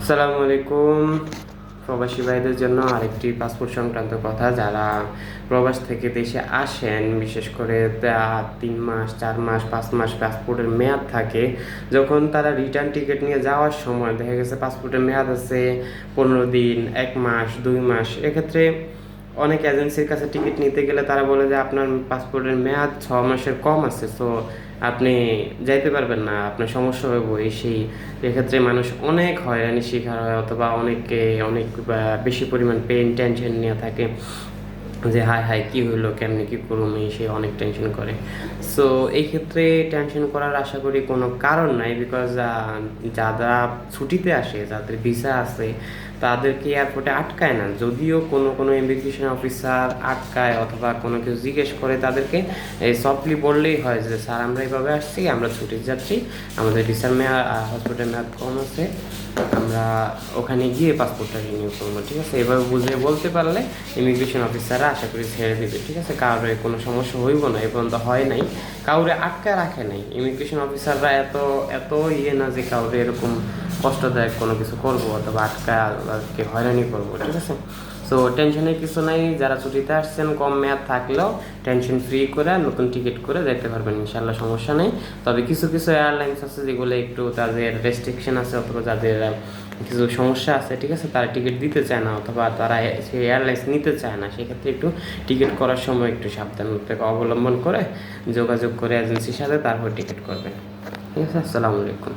আসসালামু আলাইকুম। প্রবাসী ভাইদের জন্য আরেকটি পাসপোর্ট সংক্রান্ত কথা। যারা প্রবাস থেকে দেশে আসেন, বিশেষ করে 3 মাস, 4 মাস, 5 মাস পাসপোর্টের মেয়াদ থাকে। যখন তারা রিটার্ন টিকিট নিয়ে যাওয়ার সময় দেখা গেছে পাসপোর্টের মেয়াদ আছে 15 দিন, 1 মাস, 2 মাস। এক্ষেত্রে অনেক এজেন্সির কাছে টিকিট নিতে গেলে তারা বলে যে আপনার পাসপোর্টের মেয়াদ 6 মাসের কম আছে, সো আপনি যাইতে পারবেন না, আপনার সমস্যা হবে এই সেই। এক্ষেত্রে মানুষ অনেক হয়রানির শিকার হয়, অথবা অনেকে অনেক বেশি পরিমাণ পেন টেনশন নিয়ে থাকে যে হায় হায় কী হইলো, কেমনি কী করুম, এই সে অনেক টেনশন করে। সো এই ক্ষেত্রে টেনশন করার আশা করি কোনো কারণ নাই, বিকজ যারা ছুটিতে আসে, যাদের ভিসা আছে, তাদেরকে এয়ারপোর্টে আটকায় না। যদিও কোনো কোনো ইমিগ্রেশন অফিসার আটকায় অথবা কোনো কিছু জিজ্ঞেস করে, তাদেরকে এই সফটলি বললেই হয় যে স্যার আমরা এইভাবে আসছি, আমরা ছুটিতে যাচ্ছি, আমাদের ভিসার মেয়াদ, হসপিটাল মেয়াদ কম আছে, আমরা ওখানে গিয়ে পাসপোর্টটা রিনিউ করবো। ঠিক আছে, এভাবে বুঝিয়ে বলতে পারলে ইমিগ্রেশন অফিসাররা আশা করি ছেড়ে দেবে। ঠিক আছে, কারোর কোনো সমস্যা হইব না, এ পর্যন্ত হয় নাই, কাউরে আটকায় রাখে নাই। ইমিগ্রেশন অফিসাররা এত এত না যে কাউরে এরকম কষ্টদায়ক কোনো কিছু করবো অথবা আটকাকে হয়রানি করবো। ঠিক আছে, সো টেনশনের কিছু নাই। যারা ছুটিতে আসছেন কম মেয়াদ থাকলেও টেনশন ফ্রি করে নতুন টিকিট করে যেতে পারবেন, ইনশাল্লাহ সমস্যা নেই। তবে কিছু কিছু এয়ারলাইন্স আছে যেগুলো একটু তাদের রেস্ট্রিকশন আছে অথবা যাদের কিছু সমস্যা আছে, ঠিক আছে, তারা টিকিট দিতে চায় না অথবা তারা সেই এয়ারলাইন্স নিতে চায় না। সেক্ষেত্রে একটু টিকিট করার সময় একটু সাবধানতা অবলম্বন করে যোগাযোগ করে এজেন্সির সাথে তারপর টিকিট করবেন। ঠিক আছে, আসসালামু আলাইকুম।